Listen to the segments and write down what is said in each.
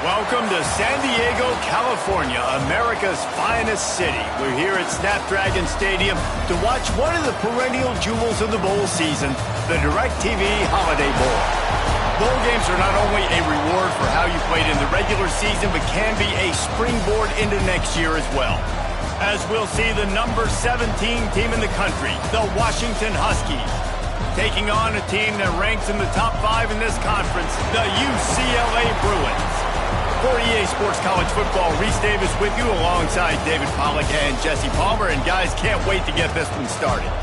Welcome to San Diego, California, America's finest city. We're here at Snapdragon Stadium to watch one of the perennial jewels of the bowl season, the DirecTV Holiday Bowl. Bowl games are not only a reward for how you played in the regular season, but can be a springboard into next year as well. As we'll see the number 17 team in the country, the Washington Huskies, taking on a team that ranks in the top 5 in this conference, the UCLA Bruins. For EA Sports College Football, Reese Davis with you alongside David Pollack and Jesse Palmer. And guys, can't wait to get this one started.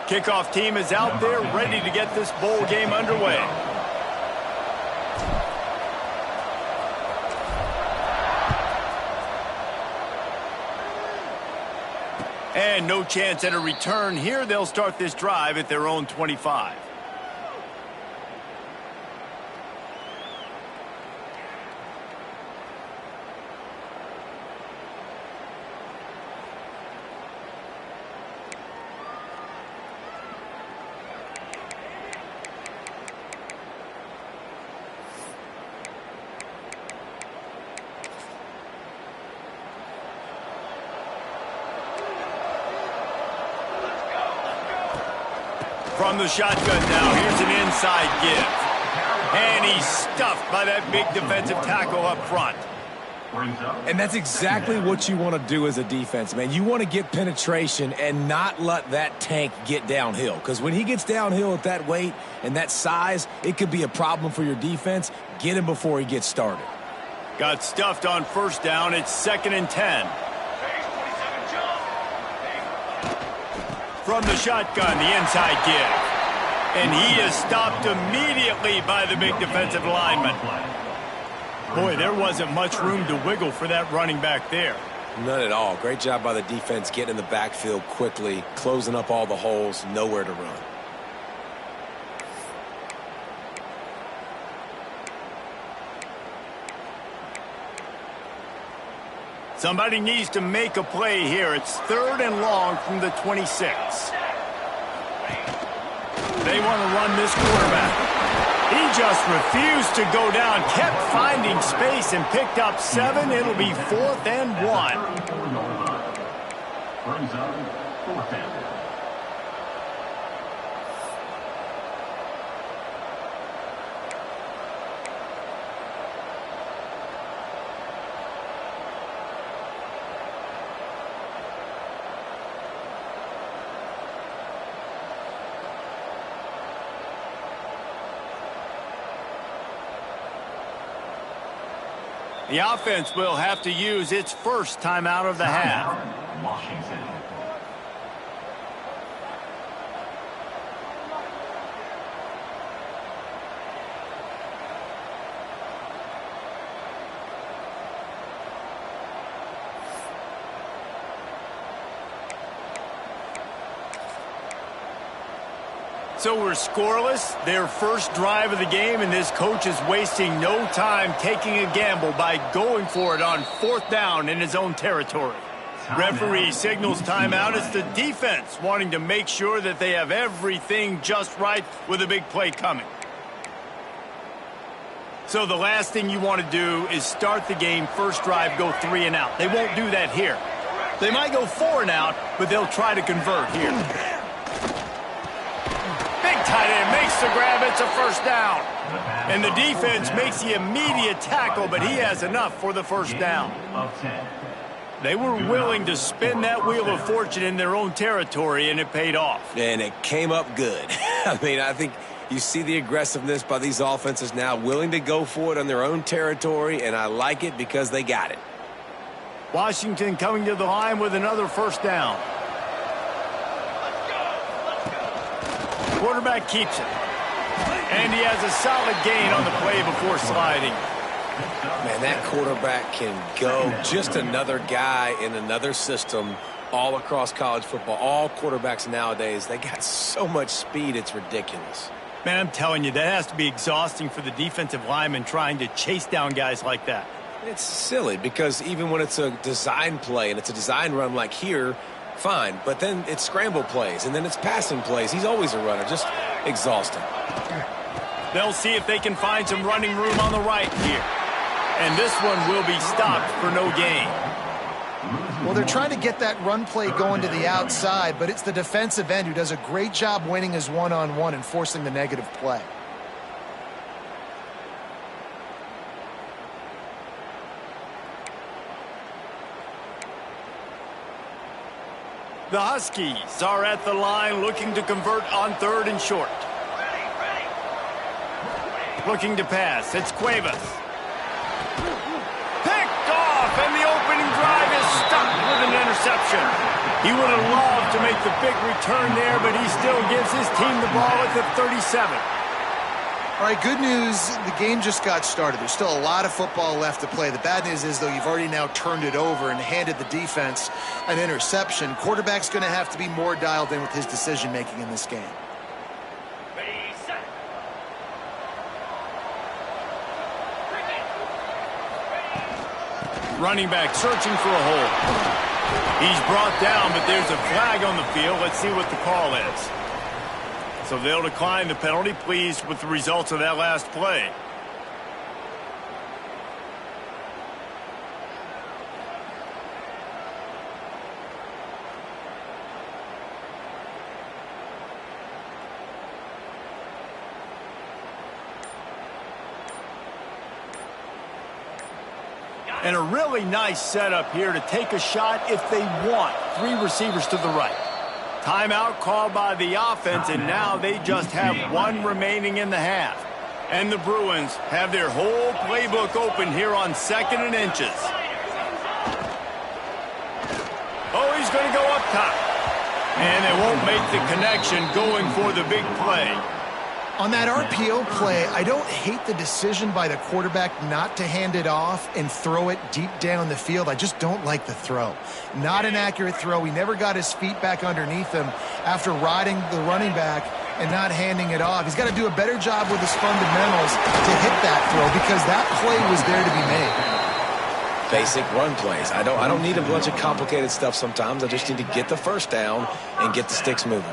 Kickoff team is out there ready to get this bowl game underway. And no chance at a return here. They'll start this drive at their own 25. From the shotgun now, here's an inside give. And he's stuffed by that big defensive tackle up front. And that's exactly what you want to do as a defense, man. You want to get penetration and not let that tank get downhill. Because when he gets downhill at that weight and that size, it could be a problem for your defense. Get him before he gets started. Got stuffed on first down. It's 2nd and 10. From the shotgun, the inside give. And he is stopped immediately by the big defensive lineman. Boy, there wasn't much room to wiggle for that running back there. None at all. Great job by the defense getting in the backfield quickly, closing up all the holes, nowhere to run. Somebody needs to make a play here. It's 3rd and long from the 26. They want to run this quarterback. He just refused to go down, kept finding space and picked up 7. It'll be 4th and 1. The offense will have to use its first timeout of the half. Washington. So we're scoreless, their first drive of the game, and this coach is wasting no time taking a gamble by going for it on 4th down in his own territory. Referee signals timeout. It's the defense wanting to make sure that they have everything just right with a big play coming. So the last thing you want to do is start the game, first drive, go 3 and out. They won't do that here. They might go 4 and out, but they'll try to convert here. Tight end makes the grab. It's a first down. And the defense makes the immediate tackle, but he has enough for the first down. They were willing to spin that wheel of fortune in their own territory, and it paid off. And it came up good. I mean, I think you see the aggressiveness by these offenses now, willing to go for it on their own territory, and I like it because they got it. Washington coming to the line with another first down. Quarterback keeps it. And he has a solid gain on the play before sliding. Man, that quarterback can go. Just another guy in another system all across college football. All quarterbacks nowadays, they got so much speed, it's ridiculous. Man, I'm telling you, that has to be exhausting for the defensive lineman trying to chase down guys like that. It's silly because even when it's a design play and it's a design run like here, fine. But then it's scramble plays and then it's passing plays. He's always a runner. Just exhausting. They'll see if they can find some running room on the right here. And this one will be stopped for no gain. Well, they're trying to get that run play going to the outside, but it's the defensive end who does a great job winning his one-on-one and forcing the negative play. The Huskies are at the line looking to convert on 3rd and short. Looking to pass. It's Cuevas. Picked off, and the opening drive is stopped with an interception. He would have loved to make the big return there, but he still gives his team the ball at the 37. All right, good news, the game just got started. There's still a lot of football left to play. The bad news is, though, you've already now turned it over and handed the defense an interception. Quarterback's going to have to be more dialed in with his decision-making in this game. Running back searching for a hole. He's brought down, but there's a flag on the field. Let's see what the call is. So they'll decline the penalty, pleased with the results of that last play. And a really nice setup here to take a shot if they want. 3 receivers to the right. Timeout called by the offense, and now they just have 1 remaining in the half. And the Bruins have their whole playbook open here on 2nd and inches. Oh, he's going to go up top. And they won't make the connection going for the big play. On that RPO play, I don't hate the decision by the quarterback not to hand it off and throw it deep down the field. I just don't like the throw. Not an accurate throw. He never got his feet back underneath him after riding the running back and not handing it off. He's got to do a better job with his fundamentals to hit that throw because that play was there to be made. Basic run plays. I don't need a bunch of complicated stuff sometimes. I just need to get the first down and get the sticks moving.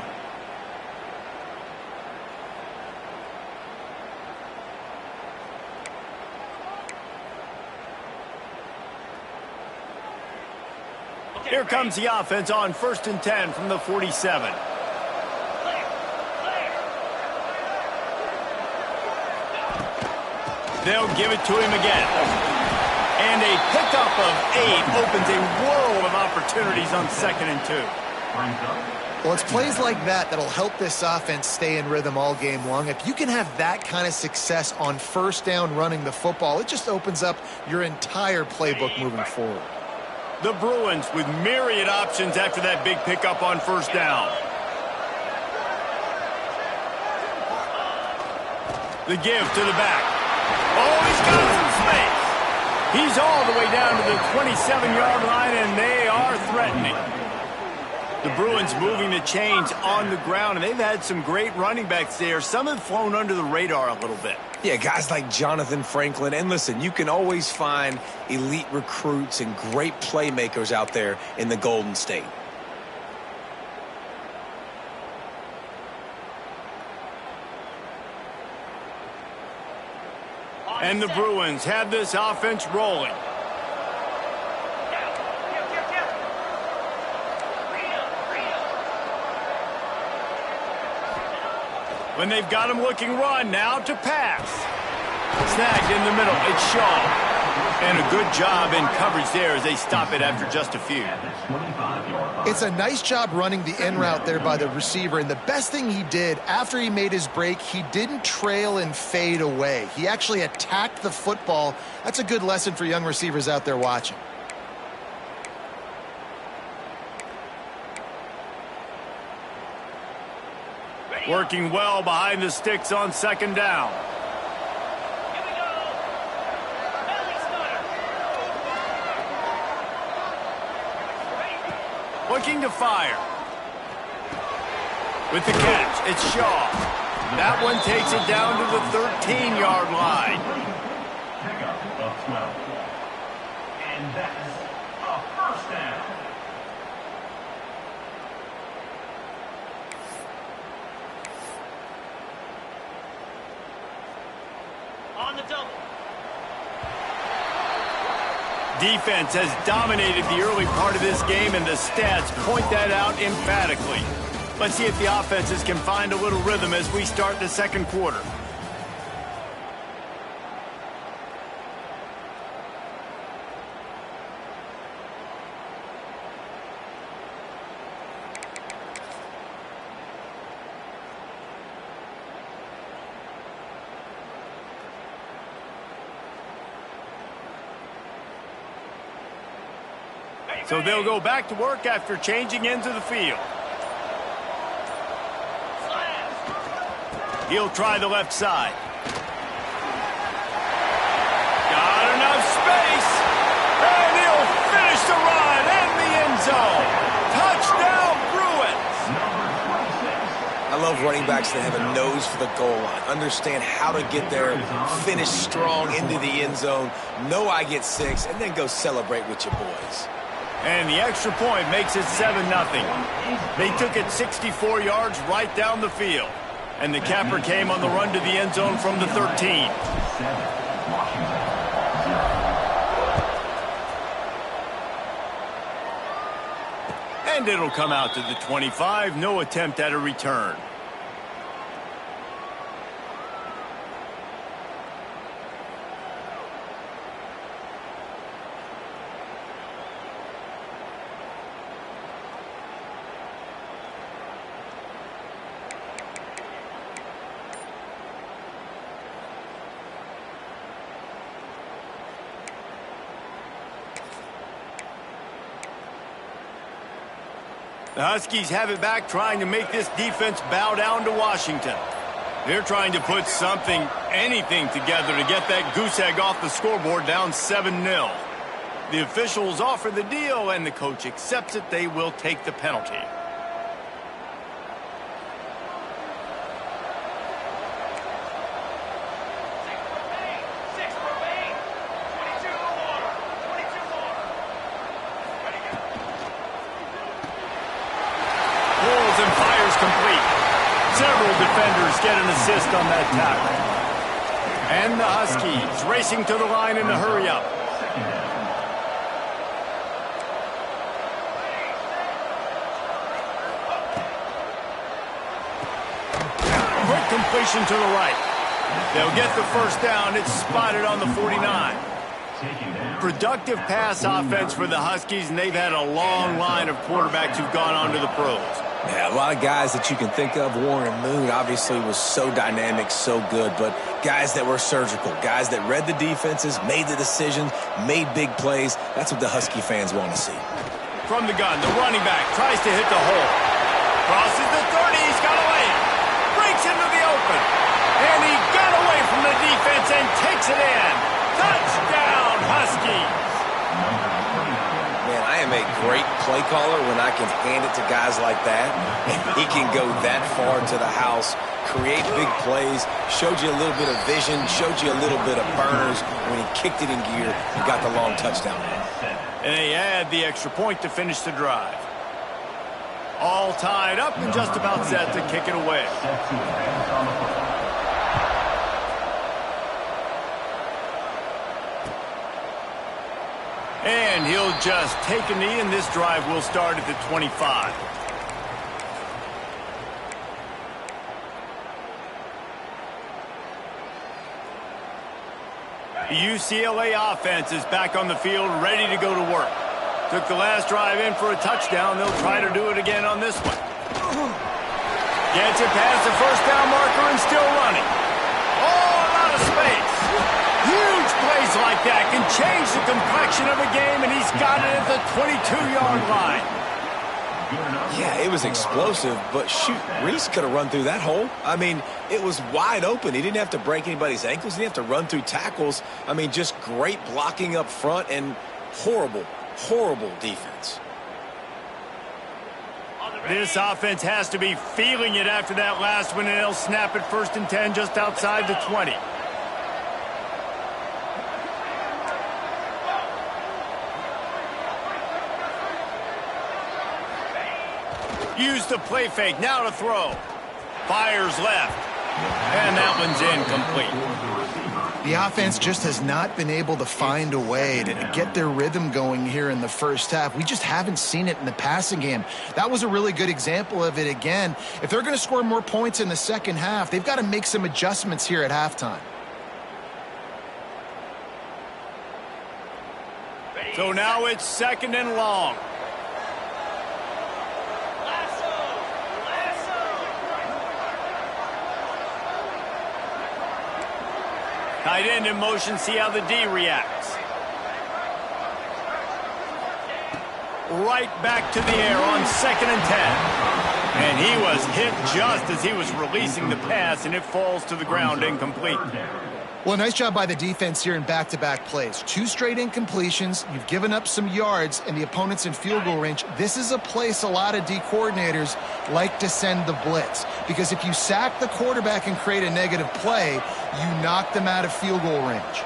Here comes the offense on 1st and 10 from the 47. They'll give it to him again. And a pickup of 8 opens a world of opportunities on 2nd and 2. Well, it's plays like that that'll help this offense stay in rhythm all game long. If you can have that kind of success on 1st down running the football, it just opens up your entire playbook moving forward. The Bruins with myriad options after that big pickup on 1st down. The give to the back. Oh, he's got some space. He's all the way down to the 27-yard line, and they are threatening. The Bruins moving the chains on the ground, and they've had some great running backs there. Some have flown under the radar a little bit. Yeah, guys like Jonathan Franklin. And listen, you can always find elite recruits and great playmakers out there in the Golden State. And the Bruins have this offense rolling. When they've got him looking run, now to pass. Snagged in the middle, it's Shaw. And a good job in coverage there as they stop it after just a few. It's a nice job running the in route there by the receiver, and the best thing he did after he made his break, he didn't trail and fade away. He actually attacked the football. That's a good lesson for young receivers out there watching. Working well behind the sticks on 2nd down. looking to fire. With the catch, it's Shaw. That one takes it down to the 13-yard line. Pickup of 12. And that's a first down. On the double. Defense has dominated the early part of this game, and the stats point that out emphatically. Let's see if the offenses can find a little rhythm as we start the second quarter. So they'll go back to work after changing into the field. He'll try the left side. Got enough space. And he'll finish the run in the end zone. Touchdown, Bruins. I love running backs that have a nose for the goal line. Understand how to get there, finish strong into the end zone, know I get 6, and then go celebrate with your boys. And the extra point makes it 7-0. They took it 64 yards right down the field. And the capper came on the run to the end zone from the 13. And it'll come out to the 25. No attempt at a return. The Huskies have it back, trying to make this defense bow down to Washington. They're trying to put something, anything together to get that goose egg off the scoreboard down 7-0. The officials offer the deal, and the coach accepts it. They will take the penalty. And fires complete. Several defenders get an assist on that tackle. And the Huskies racing to the line in a hurry-up. Quick completion to the right. They'll get the first down. It's spotted on the 49. Productive pass offense for the Huskies, and they've had a long line of quarterbacks who've gone on to the pros. Yeah, a lot of guys that you can think of. Warren Moon obviously was so dynamic, so good, but guys that were surgical, guys that read the defenses, made the decisions, made big plays. That's what the Husky fans want to see. From the gun, the running back tries to hit the hole. Crosses the 30, he's got a lane. Breaks into the open. And he got away from the defense and takes it in. Touchdown, Huskies. Man, I am a great play caller when I can hand it to guys like that. And he can go that far to the house, create big plays, showed you a little bit of vision, showed you a little bit of burners. When he kicked it in gear, he got the long touchdown. And they had the extra point to finish the drive. All tied up and just about set to kick it away. And he'll just take a knee, and this drive will start at the 25. The UCLA offense is back on the field, ready to go to work. Took the last drive in for a touchdown. They'll try to do it again on this one. Gets it past the first down marker and still running. Oh, a lot of space. Huge plays like that can change the complexion of a game, and he's got it at the 22-yard line. Yeah, it was explosive, but shoot, Reese could have run through that hole. I mean, it was wide open. He didn't have to break anybody's ankles. He didn't have to run through tackles. I mean, just great blocking up front and horrible, horrible defense. This offense has to be feeling it after that last one, and they'll snap it 1st and 10 just outside the 20. Use the play fake, now to throw. Fires left, and that one's incomplete. The offense just has not been able to find a way to get their rhythm going here in the first half. We just haven't seen it in the passing game. That was a really good example of it again. If they're going to score more points in the second half, they've got to make some adjustments here at halftime. So now it's 2nd and long. Tight end in motion, see how the D reacts. Right back to the air on 2nd and 10. And he was hit just as he was releasing the pass, and it falls to the ground incomplete. Well, nice job by the defense here in back-to-back plays. 2 straight incompletions. You've given up some yards, and the opponent's in field goal range. This is a place a lot of D coordinators like to send the blitz, because if you sack the quarterback and create a negative play, you knock them out of field goal range.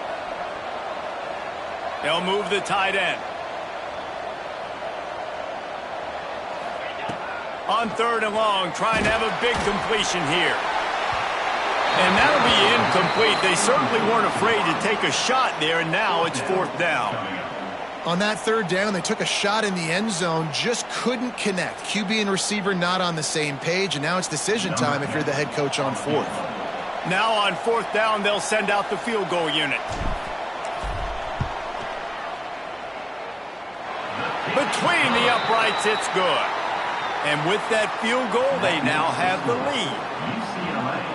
They'll move the tight end. On 3rd and long, trying to have a big completion here. And that'll be incomplete. They certainly weren't afraid to take a shot there, and now it's 4th down. On that 3rd down, they took a shot in the end zone, just couldn't connect. QB and receiver not on the same page, and now it's decision time if you're the head coach on 4th. Now on 4th down, they'll send out the field goal unit. Between the uprights, it's good. And with that field goal, they now have the lead.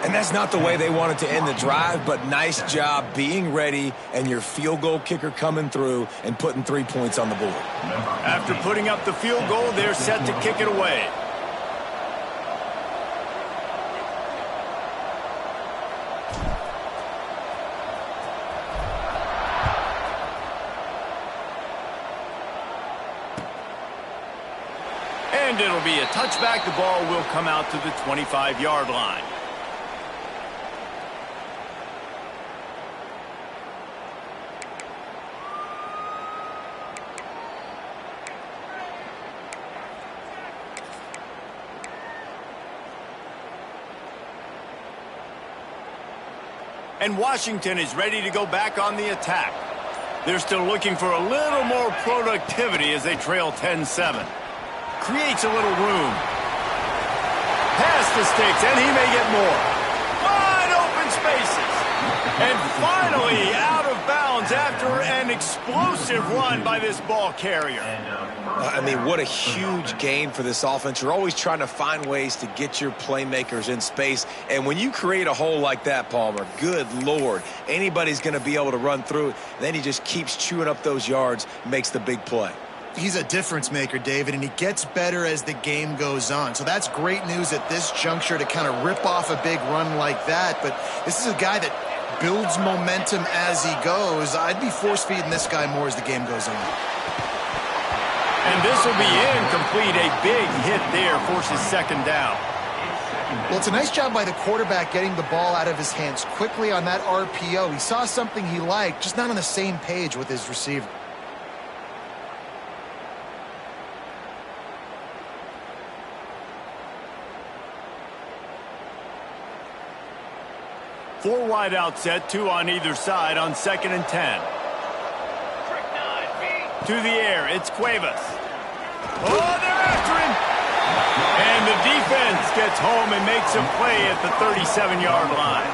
And that's not the way they wanted to end the drive, but nice job being ready and your field goal kicker coming through and putting 3 points on the board. After putting up the field goal, they're set to kick it away. And it'll be a touchback. The ball will come out to the 25-yard line. And Washington is ready to go back on the attack. They're still looking for a little more productivity as they trail 10-7. Creates a little room. Pass the sticks, and he may get more. Wide open spaces. And finally out of bounds after an explosive run by this ball carrier. I mean, what a huge gain for this offense. You're always trying to find ways to get your playmakers in space. And when you create a hole like that, Palmer, good Lord, anybody's going to be able to run through it. Then he just keeps chewing up those yards, makes the big play. He's a difference maker, David, and he gets better as the game goes on. So that's great news at this juncture to kind of rip off a big run like that. But this is a guy that builds momentum as he goes. I'd be force-feeding this guy more as the game goes on. And this will be incomplete. A big hit there forces 2nd down. Well, it's a nice job by the quarterback getting the ball out of his hands quickly on that RPO. He saw something he liked, just not on the same page with his receiver. Four wide out set, 2 on either side on 2nd and 10. To the air, it's Cuevas. Oh, they're after him. And the defense gets home and makes a play at the 37-yard line.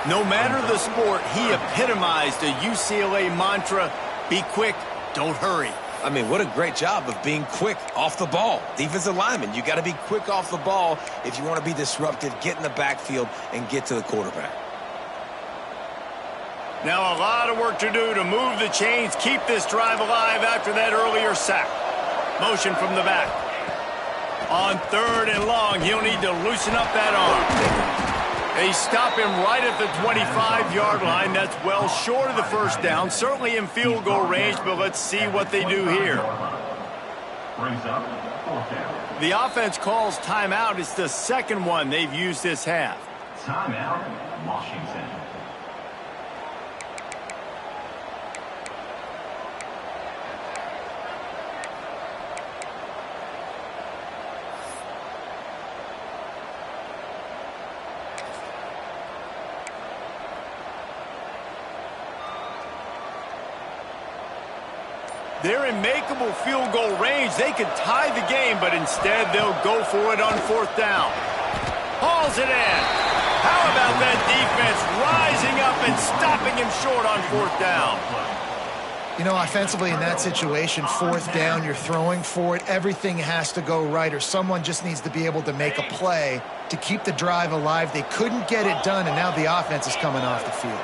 No matter the sport, he epitomized a UCLA mantra, be quick, don't hurry. I mean, what a great job of being quick off the ball. Defensive lineman, you got to be quick off the ball if you want to be disruptive, get in the backfield, and get to the quarterback. Now a lot of work to do to move the chains, keep this drive alive after that earlier sack. Motion from the back. On 3rd and long, he'll need to loosen up that arm. They stop him right at the 25-yard line. That's well short of the 1st down. Certainly in field goal range, but let's see what they do here. Brings up fourth down. The offense calls timeout. It's the second one they've used this half. Timeout, Washington. They're in makeable field goal range. They could tie the game, but instead they'll go for it on fourth down. Hauls it in. How about that defense rising up and stopping him short on fourth down? You know, offensively in that situation, fourth down, you're throwing for it. Everything has to go right, or someone just needs to be able to make a play to keep the drive alive. They couldn't get it done, and now the offense is coming off the field.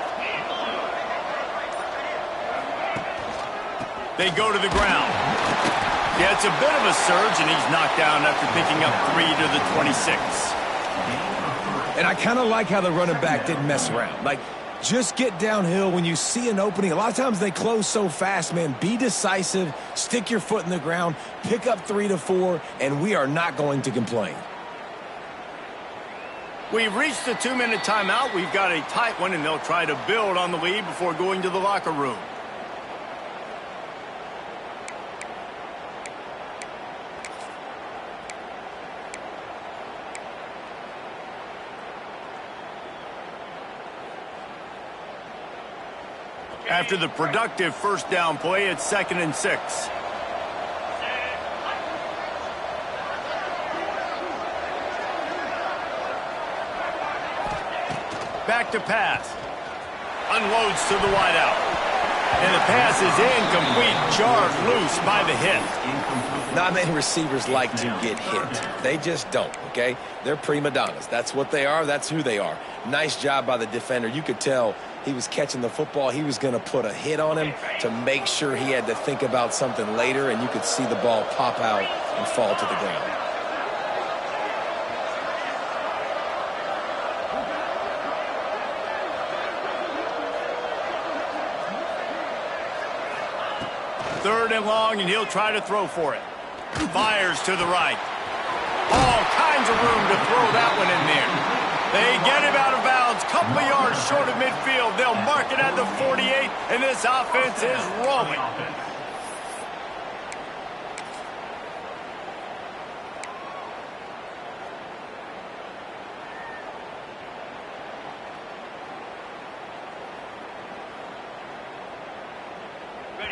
They go to the ground. Yeah, it's a bit of a surge, and he's knocked down after picking up 3 to the 26. And I kind of like how the running back didn't mess around. Like, just get downhill when you see an opening. A lot of times they close so fast, man. Be decisive, stick your foot in the ground, pick up 3 to 4, and we are not going to complain. We've reached the 2-minute timeout. We've got a tight one, and they'll try to build on the lead before going to the locker room. After the productive first down play, it's 2nd and 6. Back to pass. Unloads to the wideout. And the pass is incomplete. Jarred loose by the hit. Not many receivers like to get hit. They just don't, okay? They're prima donnas. That's what they are. That's who they are. Nice job by the defender. You could tell he was catching the football. He was going to put a hit on him to make sure he had to think about something later, and you could see the ball pop out and fall to the ground. Third and long, and he'll try to throw for it. Fires to the right. All kinds of room to throw that one in there. They get him out of bounds, couple of yards short of midfield. They'll mark it at the 48, and this offense is rolling.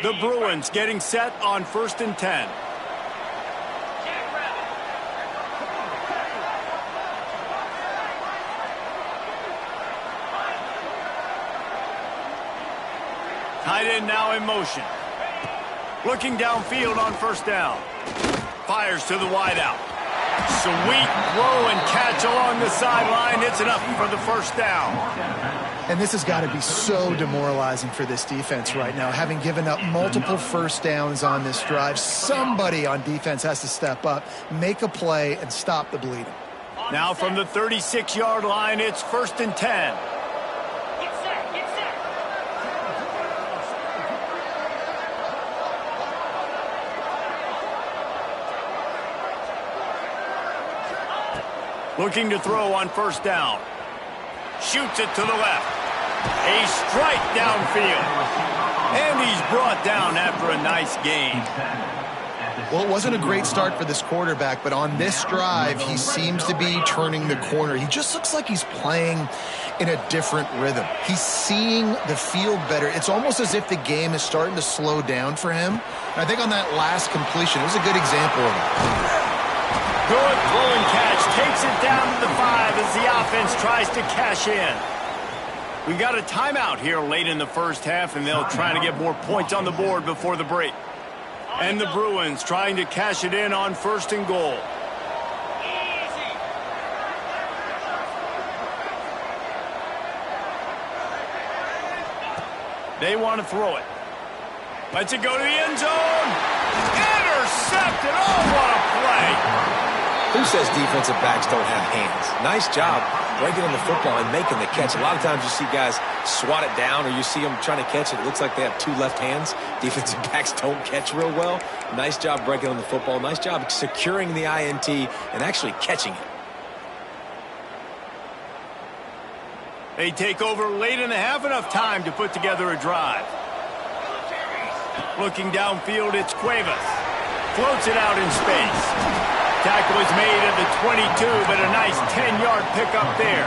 The Bruins getting set on 1st and 10. Tight end now in motion. Looking downfield on first down. Fires to the wideout. Sweet throw and catch along the sideline. It's enough for the first down. And this has got to be so demoralizing for this defense right now. Having given up multiple first downs on this drive, somebody on defense has to step up, make a play, and stop the bleeding. Now from the 36-yard line, it's 1st and 10. Looking to throw on first down. Shoots it to the left. A strike downfield. And he's brought down after a nice gain. Well, it wasn't a great start for this quarterback, but on this drive, he seems to be turning the corner. He just looks like he's playing in a different rhythm. He's seeing the field better. It's almost as if the game is starting to slow down for him. And I think on that last completion, it was a good example of it. Good throw and catch. Takes it down to the 5 as the offense tries to cash in. We got a timeout here late in the first half, and they'll try to get more points on the board before the break. And the Bruins trying to cash it in on 1st and goal. They want to throw it. Lets it go to the end zone. Intercepted. Oh, what a play. Who says defensive backs don't have hands? Nice job breaking on the football and making the catch. A lot of times you see guys swat it down, or you see them trying to catch it. It looks like they have two left hands. Defensive backs don't catch real well. Nice job breaking on the football. Nice job securing the INT and actually catching it. They take over late and have enough time to put together a drive. Looking downfield, it's Cuevas. Floats it out in space. Tackle is made at the 22, but a nice 10-yard pickup there.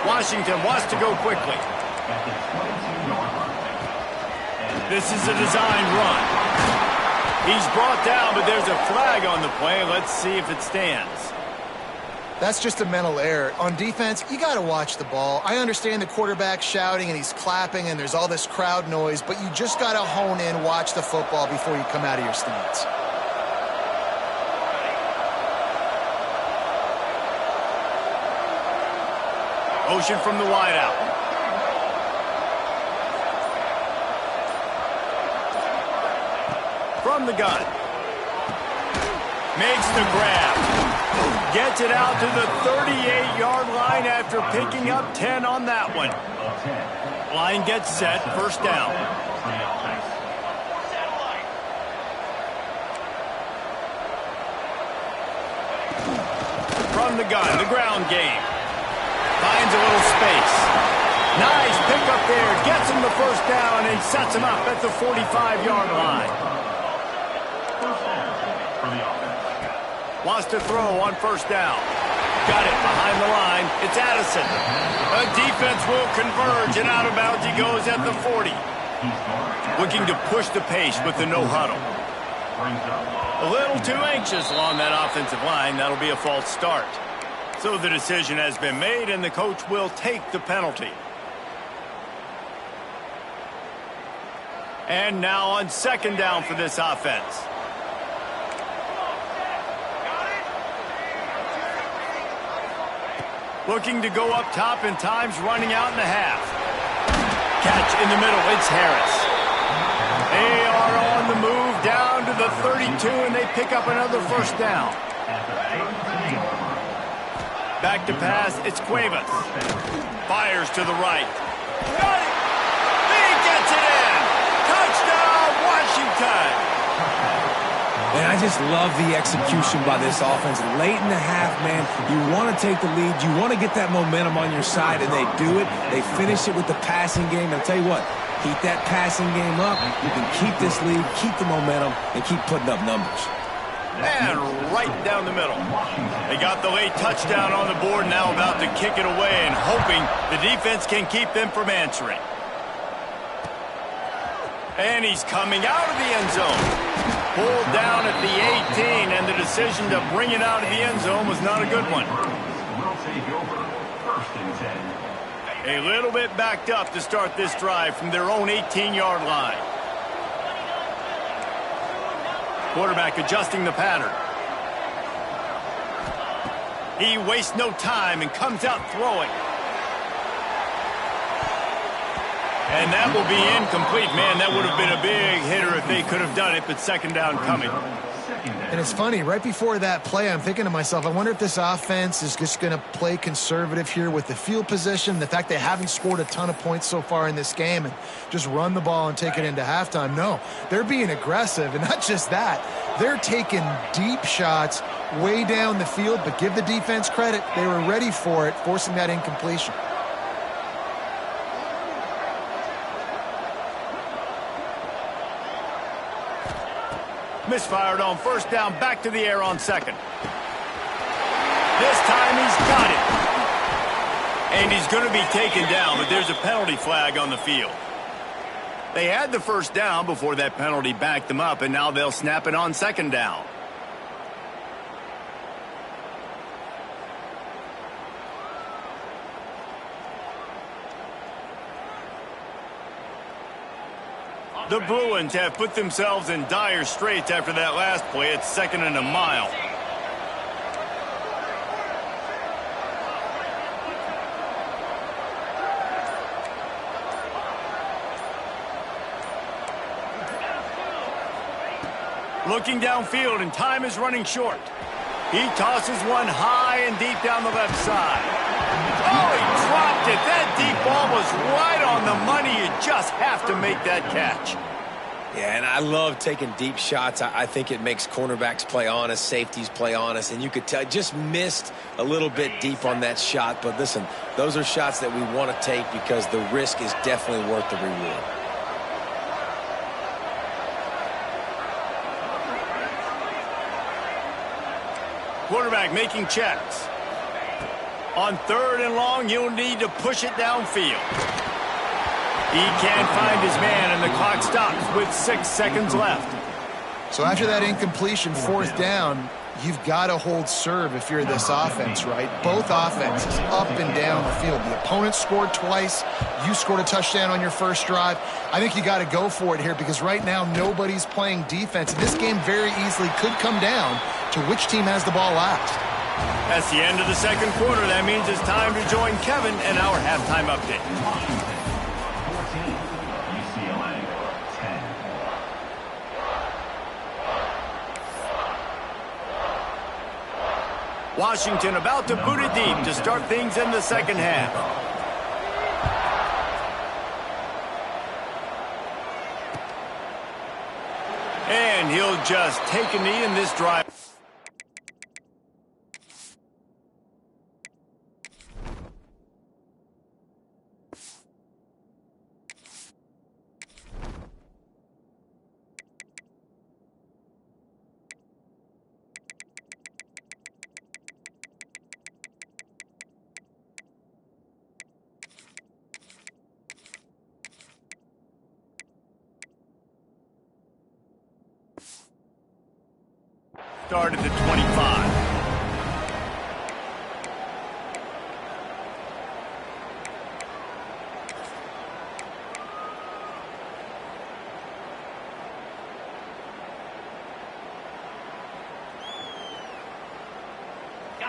Washington wants to go quickly. This is a designed run. He's brought down, but there's a flag on the play. Let's see if it stands. That's just a mental error. On defense, you got to watch the ball. I understand the quarterback shouting and he's clapping and there's all this crowd noise, but you just got to hone in, watch the football before you come out of your stance. Motion from the wideout. From the gun. Makes the grab. Gets it out to the 38-yard line after picking up 10 on that one. Line gets set, first down. From the gun, the ground game. Finds a little space. Nice pickup there. Gets him the first down and sets him up at the 45-yard line. Wants to throw on first down. Got it behind the line. It's Addison. A defense will converge, and out of bounds he goes at the 40. Looking to push the pace with the no huddle. A little too anxious along that offensive line. That'll be a false start. So the decision has been made, and the coach will take the penalty. And now on second down for this offense. Looking to go up top, and time's running out in the half. Catch in the middle, it's Harris. They are on the move down to the 32, and they pick up another first down. Back to pass, it's Cuevas. Fires to the right. Got it! He gets it in! Touchdown, Washington! And I just love the execution by this offense. Late in the half, man, you want to take the lead. You want to get that momentum on your side, and they do it. They finish it with the passing game. And I'll tell you what, keep that passing game up. You can keep this lead, keep the momentum, and keep putting up numbers. And right down the middle. They got the late touchdown on the board, now about to kick it away and hoping the defense can keep them from answering. And he's coming out of the end zone. Pulled down at the 18, and the decision to bring it out of the end zone was not a good one. A little bit backed up to start this drive from their own 18-yard line. Quarterback adjusting the pattern. He wastes no time and comes out throwing. And that will be incomplete. Man, that would have been a big hitter if they could have done it, but second down coming. And it's funny, right before that play, I'm thinking to myself, I wonder if this offense is just going to play conservative here with the field position, the fact they haven't scored a ton of points so far in this game, and just run the ball and take it into halftime. No, they're being aggressive, and not just that. They're taking deep shots way down the field, but give the defense credit. They were ready for it, forcing that incompletion. Misfired on first down, back to the air on second. This time he's got it. And he's going to be taken down, but there's a penalty flag on the field. They had the first down before that penalty backed them up, and now they'll snap it on second down. The Bruins have put themselves in dire straits after that last play. It's second and a mile. Looking downfield, and time is running short. He tosses one high and deep down the left side. Oh, he dropped it. That deep ball was right on the money. You just have to make that catch. Yeah, and I love taking deep shots. I think it makes cornerbacks play honest, safeties play honest, and you could tell just missed a little bit deep on that shot. But listen, those are shots that we want to take because the risk is definitely worth the reward. Quarterback making checks. On 3rd and long, you'll need to push it downfield. He can't find his man, and the clock stops with 6 seconds left. So after that incompletion, 4th down, you've got to hold serve if you're this offense, right? Both offenses up and down the field. The opponent scored twice. You scored a touchdown on your first drive. I think you got to go for it here because right now nobody's playing defense. And this game very easily could come down to which team has the ball last. That's the end of the 2nd quarter. That means it's time to join Kevin in our halftime update. 14, UCLA 10. Washington about to boot it deep to start things in the 2nd half. And he'll just take a knee in this drive. Start at the 25.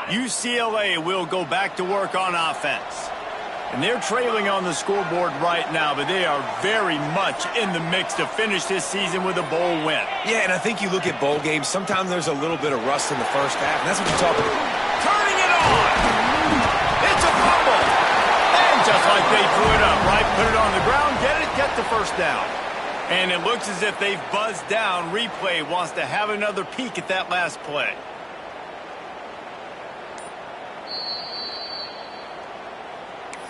UCLA will go back to work on offense. And they're trailing on the scoreboard right now, but they are very much in the mix to finish this season with a bowl win. Yeah, and I think you look at bowl games, sometimes there's a little bit of rust in the first half, and that's what you're talking about. Turning it on! It's a fumble! And just like they threw it up, right? Put it on the ground, get the first down. And it looks as if they've buzzed down. Replay wants to have another peek at that last play.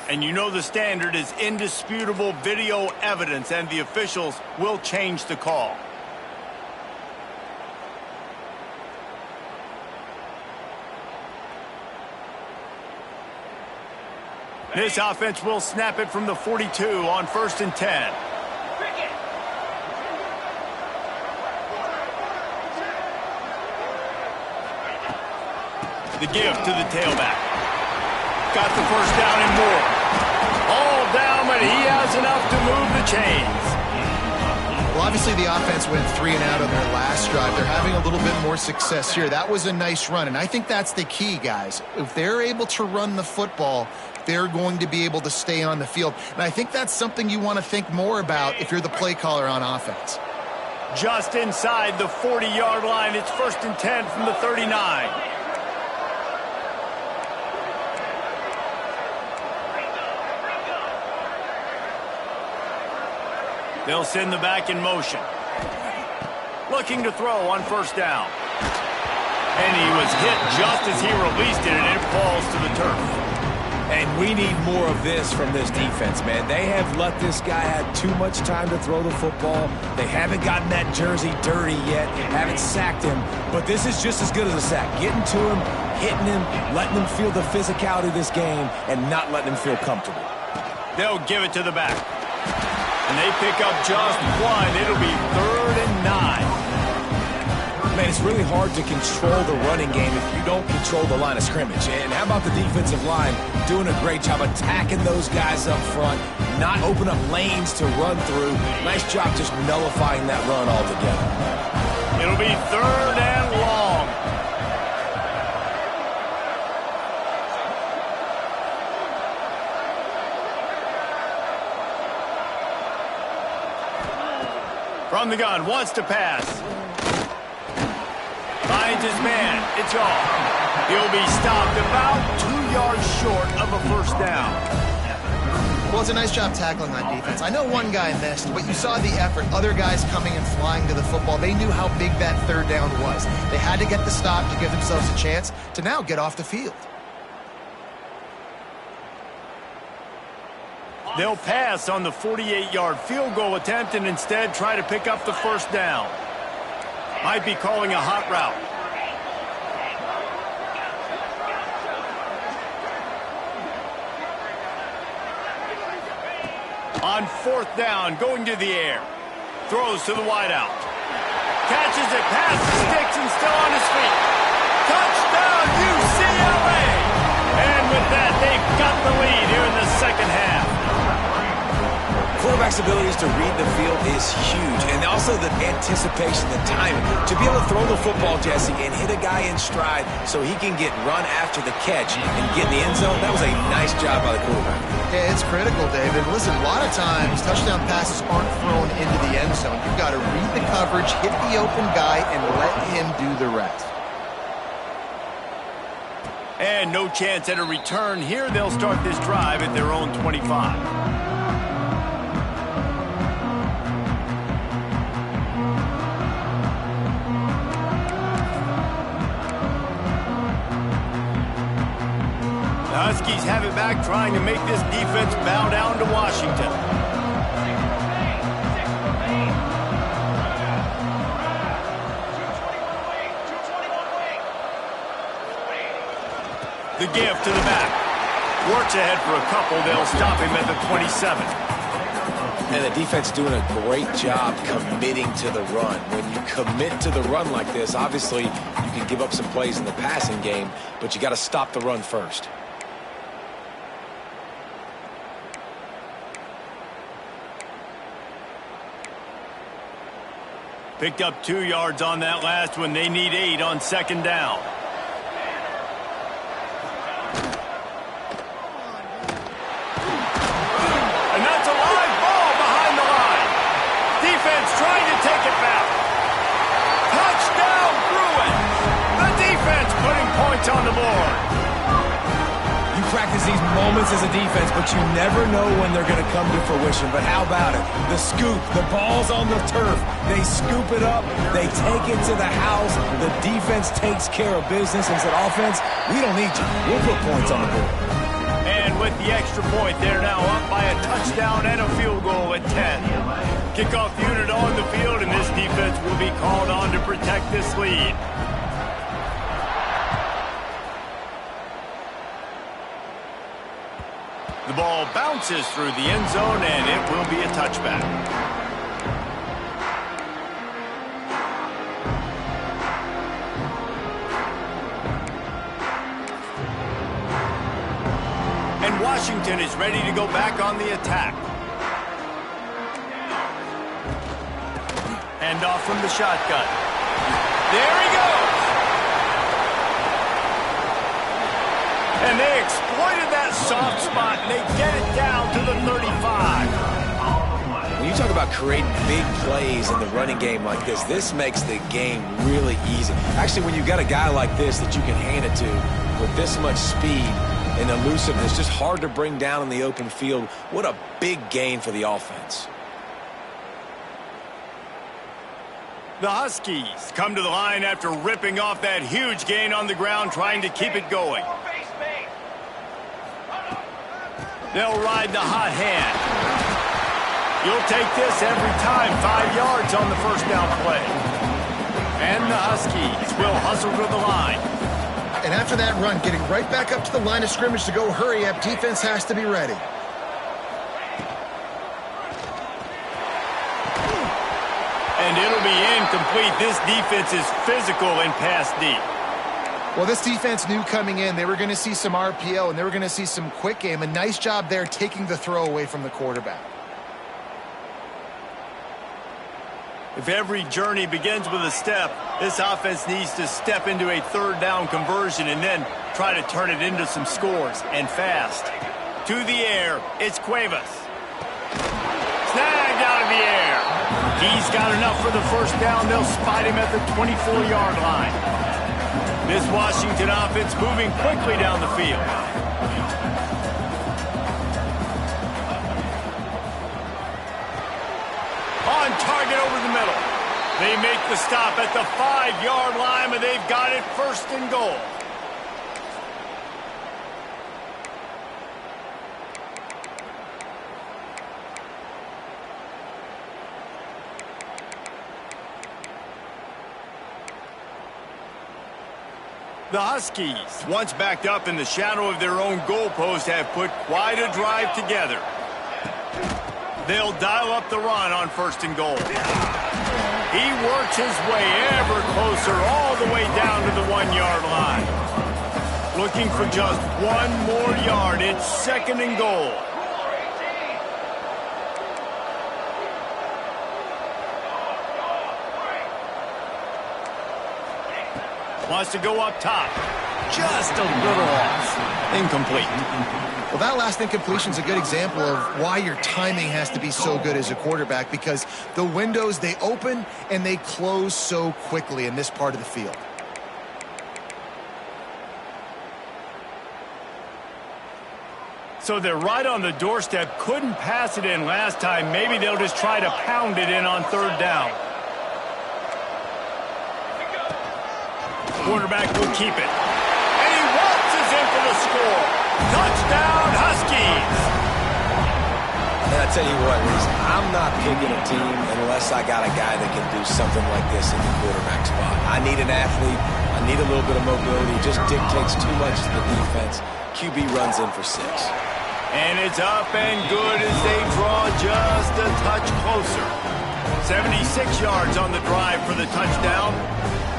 And you know the standard is indisputable video evidence, and the officials will change the call. This offense will snap it from the 42 on 1st and 10. The give to the tailback. Got the first down and more. All down, but he has enough to move the chains. Well, obviously the offense went 3 and out on their last drive. They're having a little bit more success here. That was a nice run, and I think that's the key, guys. If they're able to run the football, they're going to be able to stay on the field. And I think that's something you want to think more about if you're the play caller on offense. Just inside the 40-yard line, it's 1st and 10 from the 39. They'll send the back in motion. Looking to throw on 1st down. And he was hit just as he released it, and it falls to the turf. And we need more of this from this defense, man. They have let this guy have too much time to throw the football. They haven't gotten that jersey dirty yet, haven't sacked him. But this is just as good as a sack. Getting to him, hitting him, letting him feel the physicality of this game, and not letting him feel comfortable. They'll give it to the back. And they pick up just 1. It'll be 3rd and 9. Man, it's really hard to control the running game if you don't control the line of scrimmage. And how about the defensive line doing a great job attacking those guys up front, not open up lanes to run through. Nice job just nullifying that run altogether. It'll be 3rd and long. From the gun, wants to pass. finds his man. It's off. He'll be stopped about 2 yards short of a first down. Well, it's a nice job tackling on defense. I know one guy missed, but you saw the effort. Other guys coming and flying to the football. They knew how big that third down was. They had to get the stop to give themselves a chance to now get off the field. They'll pass on the 48-yard field goal attempt and instead try to pick up the first down. Might be calling a hot route. On fourth down, going to the air. Throws to the wideout. Catches it, passes, sticks, and still on his feet. Touchdown, UCLA! And with that, they've got the lead here in the second half. Quarterback's abilities to read the field is huge, and also the anticipation, the timing. To be able to throw the football, Jesse, and hit a guy in stride so he can get run after the catch and get in the end zone, that was a nice job by the quarterback. Yeah, it's critical, David. Listen, a lot of times touchdown passes aren't thrown into the end zone. You've got to read the coverage, hit the open guy, and let him do the rest. And no chance at a return here. They'll start this drive at their own 25. The Huskies have it back, trying to make this defense bow down to Washington. The give to the back. Works ahead for a couple. They'll stop him at the 27. And the defense doing a great job committing to the run. When you commit to the run like this, obviously you can give up some plays in the passing game, but you got to stop the run first. Picked up 2 yards on that last one. They need 8 on second down. And that's a live ball behind the line. Defense trying to take it back. Touchdown, Bruins. The defense putting points on the board. You practice these moments as a defense, but you never know when they're going to come to fruition. But how about it? The scoop, the ball's on the turf. They scoop it up. They take it to the house. The defense takes care of business and said, offense, we don't need you. We'll put points on the board. And with the extra point, they're now up by a touchdown and a field goal at 10. Kickoff unit on the field, and this defense will be called on to protect this lead. The ball bounces through the end zone, and it will be a touchback. And Washington is ready to go back on the attack. Hand off from the shotgun. There he goes! And they exploited that soft spot, and they get it down to the 35. When you talk about creating big plays in the running game like this makes the game really easy. Actually, when you've got a guy like this that you can hand it to with this much speed and elusiveness, just hard to bring down in the open field, what a big gain for the offense. The Huskies come to the line after ripping off that huge gain on the ground, trying to keep it going. They'll ride the hot hand. You'll take this every time. 5 yards on the first down play. And the Huskies will hustle to the line. And after that run, getting right back up to the line of scrimmage to go hurry up, defense has to be ready. And it'll be incomplete. This defense is physical and pass deep. Well, this defense knew coming in they were going to see some RPO and they were going to see some quick game. A nice job there taking the throw away from the quarterback. If every journey begins with a step, this offense needs to step into a third down conversion and then try to turn it into some scores, and fast. To the air, it's Cuevas. Snagged out of the air. He's got enough for the first down. They'll spot him at the 24-yard line. This Washington offense moving quickly down the field. On target over the middle. They make the stop at the 5-yard line, but they've got it first and goal. The Huskies, once backed up in the shadow of their own goalpost, have put quite a drive together. They'll dial up the run on first and goal. He works his way ever closer all the way down to the 1-yard line. Looking for just one more yard. It's second and goal. Wants to go up top. Just a little off. Incomplete. Well, that last incompletion is a good example of why your timing has to be so good as a quarterback, because the windows, they open and they close so quickly in this part of the field. So they're right on the doorstep. Couldn't pass it in last time. Maybe they'll just try to pound it in on third down. Quarterback will keep it. And he waltzes in for the score. Touchdown, Huskies! And I tell you what, Reese, I'm not picking a team unless I got a guy that can do something like this in the quarterback spot. I need an athlete. I need a little bit of mobility. It just dictates too much to the defense. QB runs in for 6. And it's up and good as they draw just a touch closer. 76 yards on the drive for the touchdown.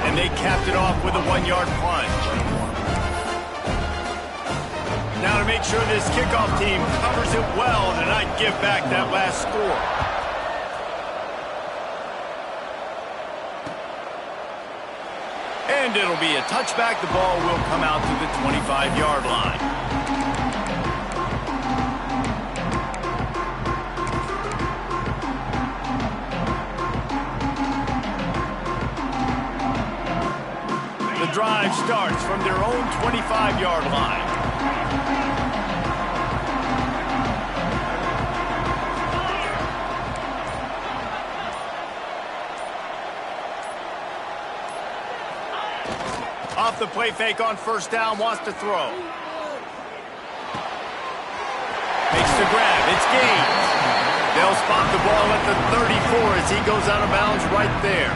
And they capped it off with a 1-yard plunge. Now to make sure this kickoff team covers it well to not give back that last score. And it'll be a touchback. The ball will come out to the 25-yard line. The drive starts from their own 25-yard line. Off the play fake on first down, wants to throw. Makes the grab, it's gained. They'll spot the ball at the 34 as he goes out of bounds right there.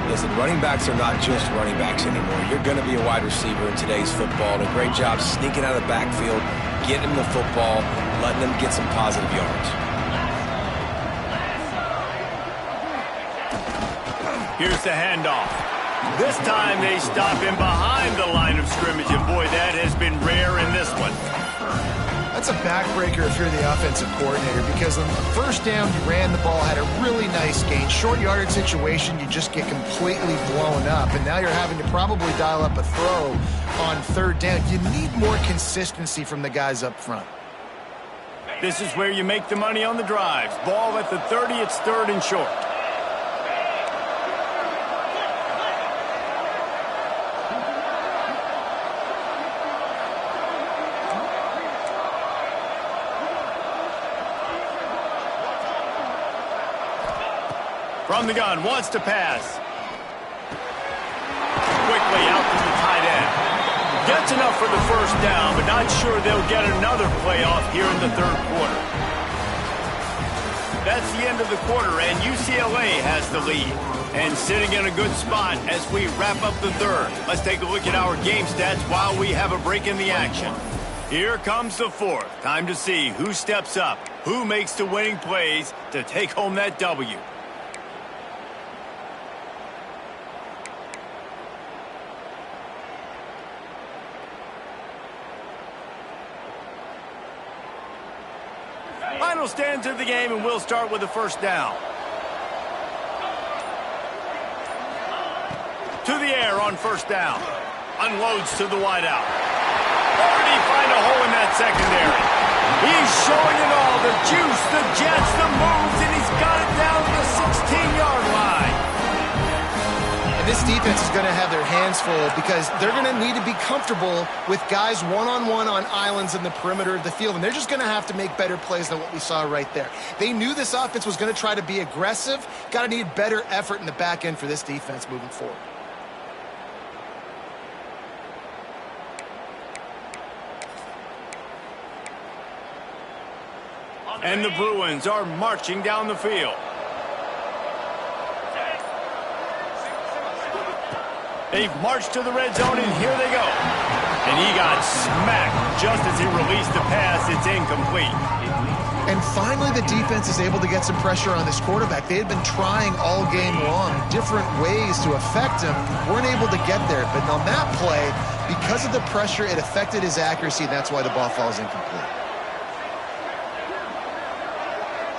Listen, running backs are not just running backs anymore. You're going to be a wide receiver in today's football. And a great job sneaking out of the backfield, getting them the football, letting them get some positive yards. Here's the handoff. This time they stop him behind the line of scrimmage. And boy, that has been rare in this one. That's a backbreaker if you're the offensive coordinator, because on first down, you ran the ball, had a really nice gain. Short yardage situation, you just get completely blown up, and now you're having to probably dial up a throw on third down. You need more consistency from the guys up front. This is where you make the money on the drives. Ball at the 30, it's third and short. From the gun, wants to pass. Quickly out to the tight end. Gets enough for the first down, but not sure they'll get another play off here in the third quarter. That's the end of the quarter, and UCLA has the lead. And sitting in a good spot as we wrap up the third. Let's take a look at our game stats while we have a break in the action. Here comes the fourth. Time to see who steps up, who makes the winning plays to take home that W. Final stands of the game, and we'll start with the first down. To the air on first down. Unloads to the wideout. Already find a hole in that secondary. He's showing it all. The juice, the jets, the moves, and he's got it down to the 16-yard line. And This defense is going to have their hands full because they're going to need to be comfortable with guys one-on-one on islands in the perimeter of the field, and they're just going to have to make better plays than what we saw right there. They knew this offense was going to try to be aggressive. Got to need better effort in the back end for this defense moving forward. And the Bruins are marching down the field. They've marched to the red zone, and here they go. And he got smacked just as he released the pass. It's incomplete. And finally, the defense is able to get some pressure on this quarterback. They had been trying all game long, different ways to affect him. Weren't able to get there. But on that play, because of the pressure, it affected his accuracy. That's why the ball falls incomplete.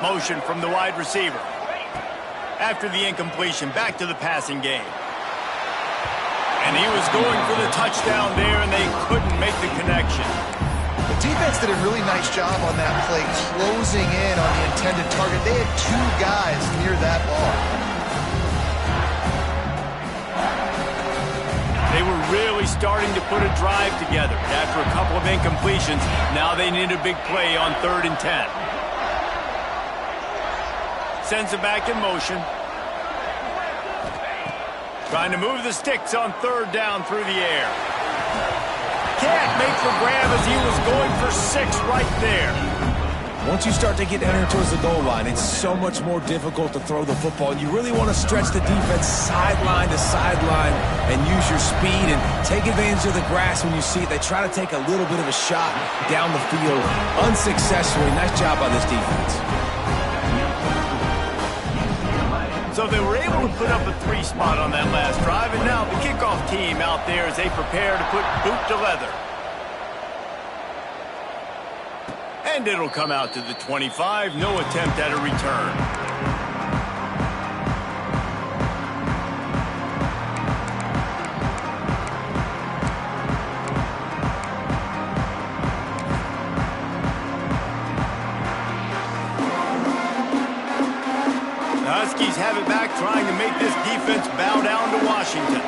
Motion from the wide receiver. After the incompletion, back to the passing game. And he was going for the touchdown there, and they couldn't make the connection. The defense did a really nice job on that play, closing in on the intended target. They had two guys near that ball. They were really starting to put a drive together. After a couple of incompletions, now they need a big play on 3rd and 10. Sends it back in motion. Trying to move the sticks on 3rd down through the air. Can't make the grab as he was going for 6 right there. Once you start to get down here towards the goal line, it's so much more difficult to throw the football. You really want to stretch the defense sideline to sideline and use your speed and take advantage of the grass when you see it. They try to take a little bit of a shot down the field unsuccessfully. Nice job by this defense. So they were able to put up a 3 spot on that last drive, and now the kickoff team out there as they prepare to put boot to leather. And it'll come out to the 25, no attempt at a return. Have it back, trying to make this defense bow down to Washington.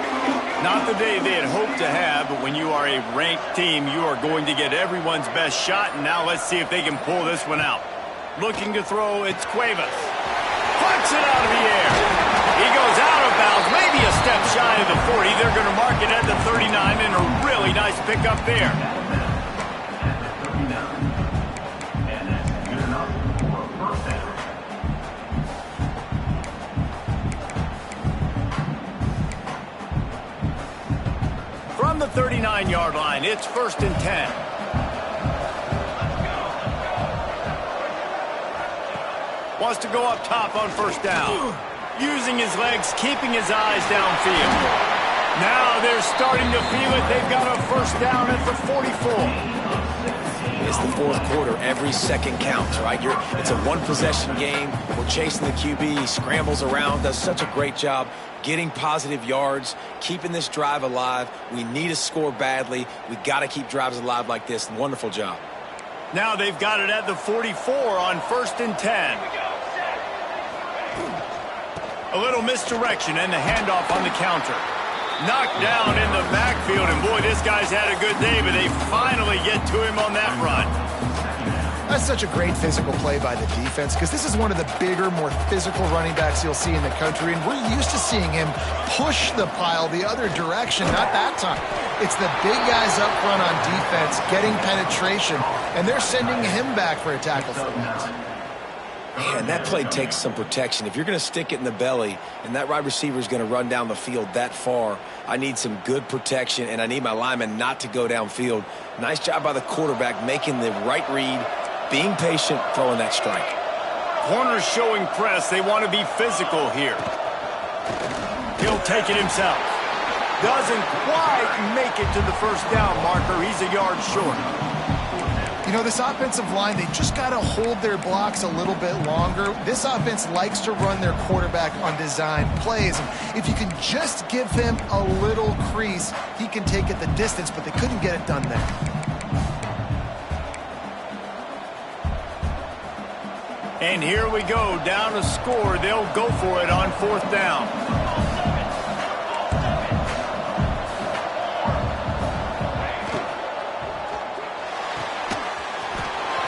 Not the day they had hoped to have, but when you are a ranked team, you are going to get everyone's best shot, and now let's see if they can pull this one out. Looking to throw, it's Cuevas. Plucks it out of the air. He goes out of bounds, maybe a step shy of the 40. They're going to mark it at the 39, and a really nice pickup there. From the 39-yard line, it's 1st and 10. Wants to go up top on 1st down. Using his legs, keeping his eyes downfield. Now they're starting to feel it. They've got a 1st down at the 44. It's the 4th quarter. Every second counts, right? It's a one-possession game. We're chasing the QB. He scrambles around, does such a great job getting positive yards, keeping this drive alive. We need to score badly. We got to keep drives alive like this. Wonderful job. Now they've got it at the 44 on 1st and 10. A little misdirection and the handoff on the counter. Knocked down in the backfield, and boy, this guy's had a good day, but they finally get to him on that run. That's such a great physical play by the defense because this is one of the bigger, more physical running backs you'll see in the country, and we're used to seeing him push the pile the other direction. Not that time. It's the big guys up front on defense getting penetration, and they're sending him back for a tackle for that. Man, that play takes some protection. If you're going to stick it in the belly and that wide receiver is going to run down the field that far, I need some good protection, and I need my lineman not to go downfield. Nice job by the quarterback making the right read, being patient, throwing that strike. Corners showing press. They want to be physical here. He'll take it himself. Doesn't quite make it to the 1st down marker. He's a yard short. You know, this offensive line, they just got to hold their blocks a little bit longer. This offense likes to run their quarterback on design plays. And if you can just give him a little crease, he can take it the distance, but they couldn't get it done there. And here we go, down a score. They'll go for it on 4th down.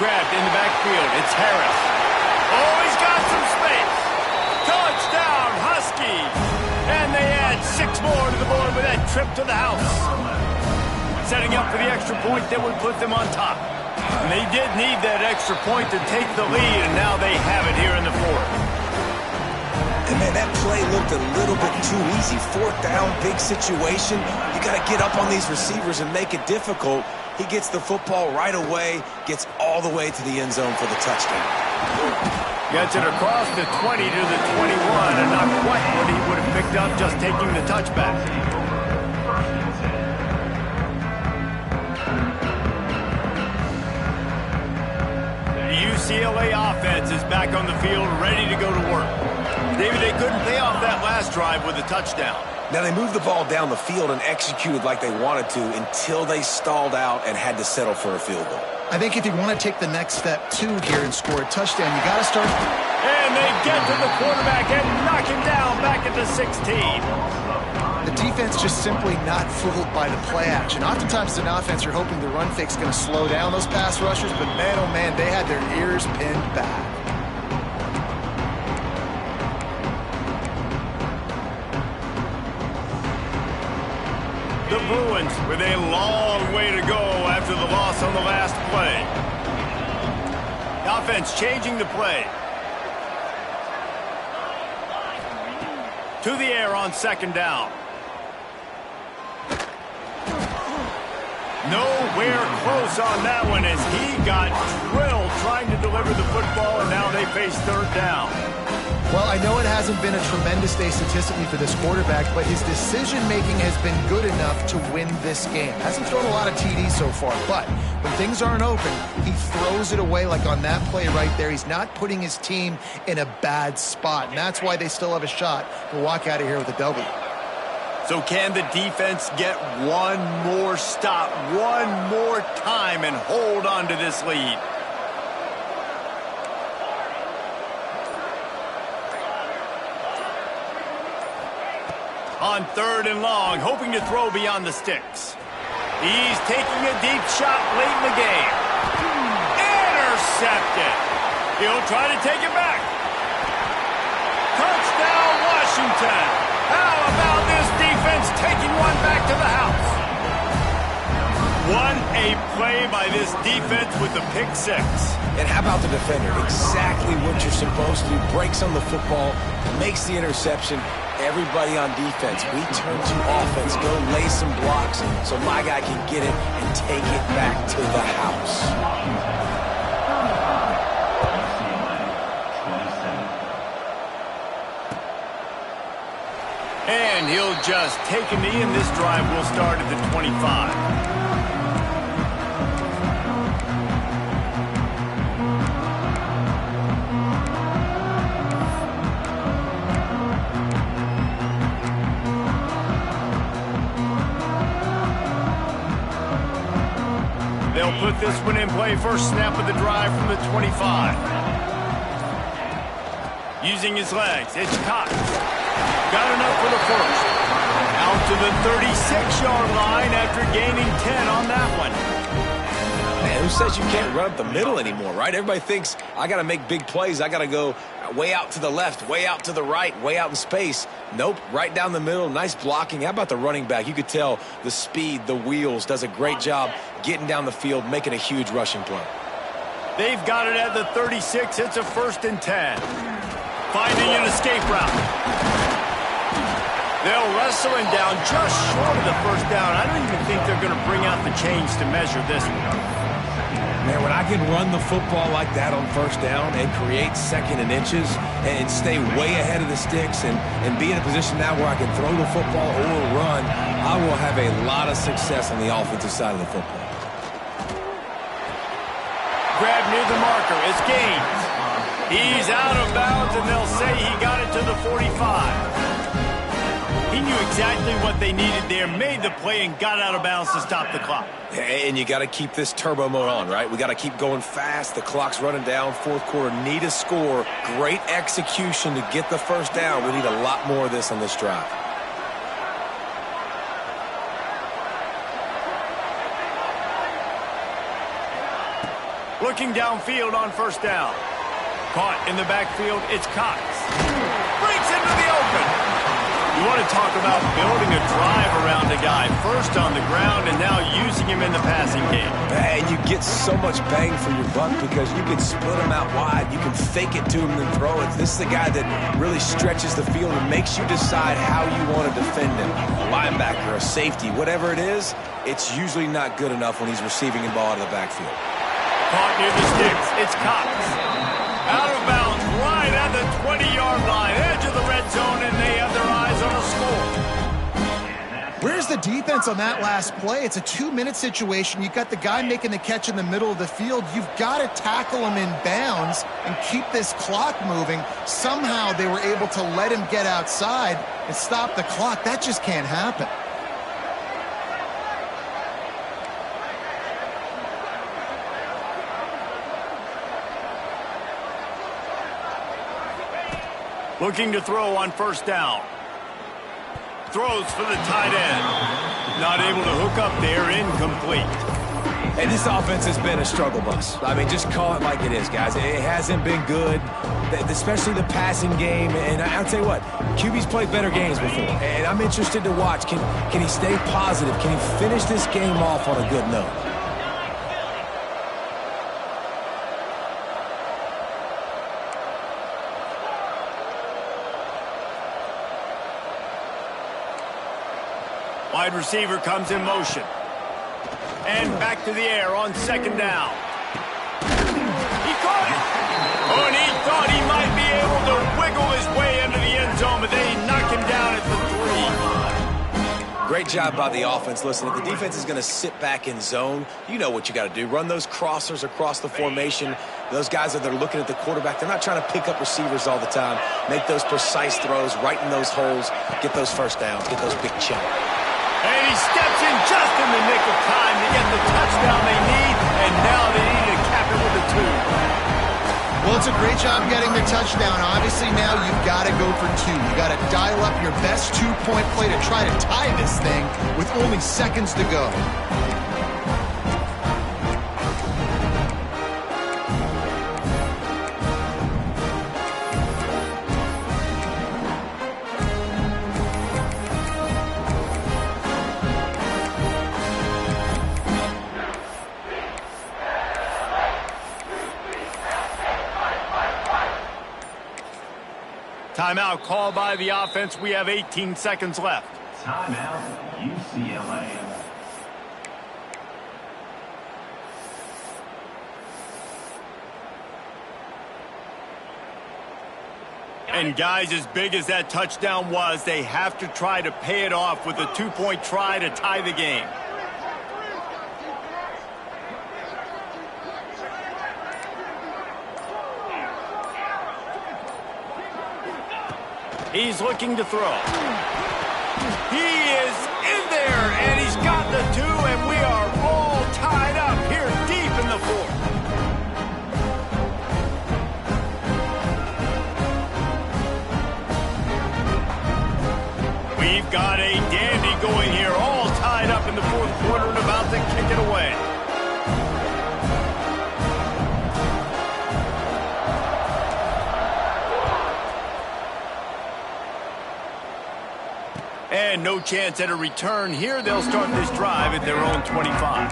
grabbed in the backfield. It's Harris. Oh, he's got some space. Touchdown, Huskies. And they add 6 more to the board with that trip to the house. Setting up for the extra point that would put them on top. And they did need that extra point to take the lead, and now they have it here in the fourth. And, man, that play looked a little bit too easy. 4th down, big situation. You got to get up on these receivers and make it difficult. He gets the football right away, gets all the way to the end zone for the touchdown. Gets it across the 20 to the 21, and not quite what he would have picked up just taking the touchback. The UCLA offense is back on the field, ready to go to work. David, they couldn't pay off that last drive with a touchdown. Now, they moved the ball down the field and executed like they wanted to until they stalled out and had to settle for a field goal. I think if you want to take the next step, too, here and score a touchdown, you got to start. And they get to the quarterback and knock him down back at the 16. The defense just simply not fooled by the play action. Oftentimes, as an offense, you're hoping the run fake's going to slow down those pass rushers, but man, oh man, they had their ears pinned back. The Bruins with a long way to go after the loss on the last play. The offense changing the play. To the air on 2nd down. Nowhere close on that one as he got drilled trying to deliver the football, and now they face 3rd down. Well, I know it hasn't been a tremendous day statistically for this quarterback, but his decision-making has been good enough to win this game. Hasn't thrown a lot of TDs so far, but when things aren't open, he throws it away like on that play right there. He's not putting his team in a bad spot, and that's why they still have a shot to walk out of here with a W. So can the defense get one more stop, one more time, and hold on to this lead? On 3rd and long, hoping to throw beyond the sticks. He's taking a deep shot late in the game. Intercepted. He'll try to take it back. Touchdown, Washington. How about this defense taking one back to the house? What a play by this defense with the pick 6. And how about the defender? Exactly what you're supposed to do. Breaks on the football, makes the interception. Everybody on defense, we turn to offense. Go lay some blocks so my guy can get it and take it back to the house. And he'll just take a knee, and this drive will start at the 25. They'll put this one in play. First snap of the drive from the 25. Using his legs, it's Cox. Got enough for the first. Out to the 36-yard line after gaining 10 on that one. Man, who says you can't run up the middle anymore, right? Everybody thinks, I got to make big plays. I got to go way out to the left, way out to the right, way out in space. Nope, right down the middle, nice blocking. How about the running back? You could tell the speed, the wheels, does a great job getting down the field, making a huge rushing play. They've got it at the 36. It's a 1st and 10. Finding an escape route. They'll wrestle him down just short of the 1st down. I don't even think they're going to bring out the chains to measure this one. Man, when I can run the football like that on 1st down and create 2nd and inches and stay way ahead of the sticks and be in a position now where I can throw the football or run, I will have a lot of success on the offensive side of the football. Grab near the marker. It's Gaines. He's out of bounds, and they'll say he got it to the 45. He knew exactly what they needed there, made the play, and got out of bounds to stop the clock. And you got to keep this turbo mode on, right? We got to keep going fast. The clock's running down. 4th quarter, need a score. Great execution to get the 1st down. We need a lot more of this on this drive. Looking downfield on first down. Caught in the backfield, it's Cox. Breaks into the open. You want to talk about building a drive around a guy. First on the ground and now using him in the passing game. And you get so much bang for your buck because you can split him out wide. You can fake it to him and throw it. This is the guy that really stretches the field and makes you decide how you want to defend him. A linebacker, a safety, whatever it is, it's usually not good enough when he's receiving the ball out of the backfield. Caught near the sticks. It's Cox. Out of bounds, right at the 20-yard line. Edge of the red zone, and they have their eyes on the score. Where's the defense on that last play? It's a 2-minute situation. You've got the guy making the catch in the middle of the field. You've got to tackle him in bounds and keep this clock moving. Somehow they were able to let him get outside and stop the clock. That just can't happen. Looking to throw on first down. Throws for the tight end. Not able to hook up there, incomplete. And this offense has been a struggle bus. I mean, just call it like it is, guys. It hasn't been good, especially the passing game. And I'll tell you what, QB's played better games before. And I'm interested to watch. Can he stay positive? Can he finish this game off on a good note? Wide receiver comes in motion. And back to the air on second down. He caught it. Oh, and he thought he might be able to wiggle his way into the end zone, but they knock him down at the 3. Great job by the offense. Listen, if the defense is going to sit back in zone, you know what you got to do. Run those crossers across the formation. Those guys that are looking at the quarterback, they're not trying to pick up receivers all the time. Make those precise throws, right in those holes, get those first downs, get those big chunks. And he steps in just in the nick of time to get the touchdown they need, and now they need to cap it with a 2. Well, it's a great job getting the touchdown. Obviously, now you've got to go for 2. You got to dial up your best 2-point play to try to tie this thing with only seconds to go. Timeout called by the offense. We have 18 seconds left. Timeout, UCLA. And guys, as big as that touchdown was, they have to try to pay it off with a 2-point try to tie the game. He's looking to throw. He is in there, and he's got the 2, and we are all tied up here deep in the 4th. We've got a dandy going here, all tied up in the 4th quarter and about to kick it away. And no chance at a return here. They'll start this drive at their own 25.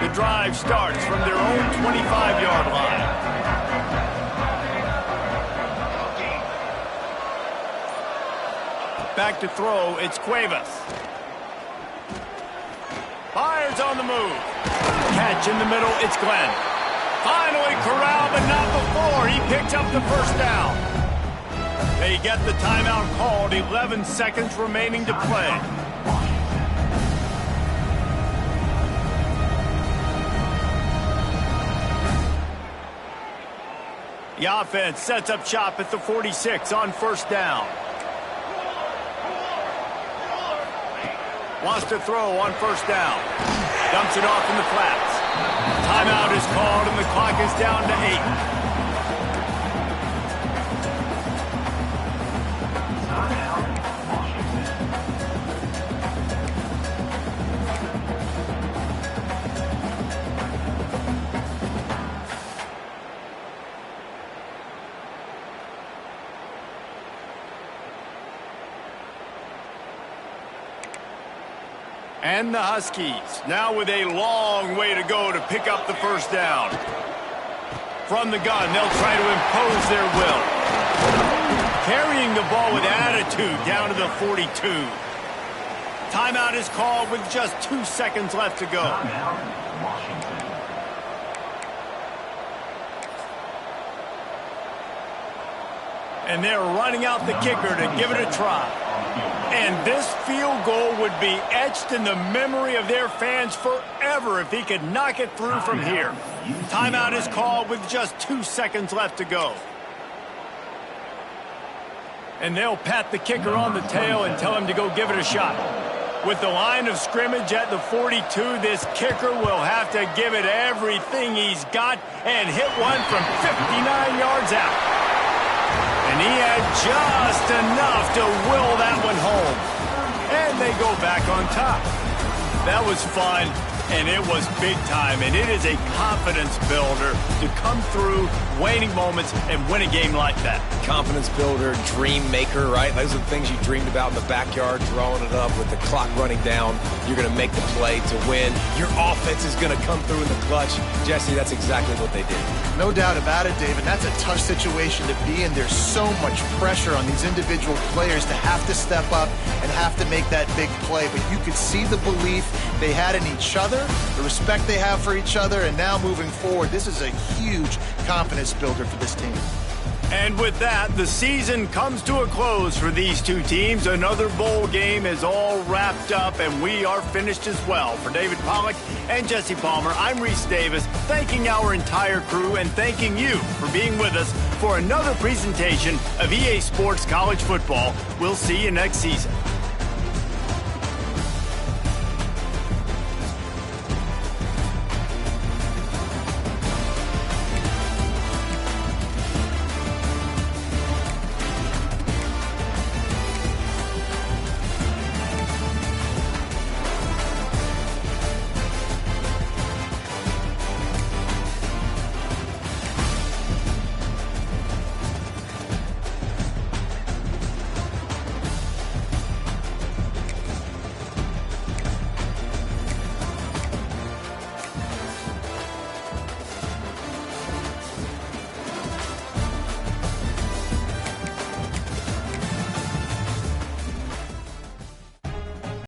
The drive starts from their own 25-yard line. Back to throw, it's Cuevas. Fires on the move. Catch in the middle, it's Glenn. Finally corralled, but not before. He picks up the first down. They get the timeout called. 11 seconds remaining to play. The offense sets up shop at the 46 on first down. Wants to throw on first down. Dumps it off in the flats. Timeout is called and the clock is down to 8. And the Huskies now with a long way to go to pick up the first down. From the gun, they'll try to impose their will. Carrying the ball with attitude down to the 42. Timeout is called with just 2 seconds left to go. And they're running out the kicker to give it a try. And this field goal would be etched in the memory of their fans forever if he could knock it through from here. Timeout is called with just 2 seconds left to go. And they'll pat the kicker on the tail and tell him to go give it a shot. With the line of scrimmage at the 42, this kicker will have to give it everything he's got and hit one from 59 yards out. And he had just enough to will that one home. And they go back on top. That was fun, and it was big time. And it is a confidence builder to come through waning moments and win a game like that. Confidence builder, dream maker, right? Those are the things you dreamed about in the backyard, throwing it up with the clock running down. You're going to make the play to win. Your offense is going to come through in the clutch. Jesse, that's exactly what they did. No doubt about it, David. That's a tough situation to be in. There's so much pressure on these individual players to have to step up and have to make that big play. But you could see the belief they had in each other, the respect they have for each other, and now moving forward, this is a huge confidence builder for this team. And with that, the season comes to a close for these two teams. Another bowl game is all wrapped up, and we are finished as well. For David Pollack and Jesse Palmer, I'm Reese Davis, thanking our entire crew and thanking you for being with us for another presentation of EA Sports College Football. We'll see you next season.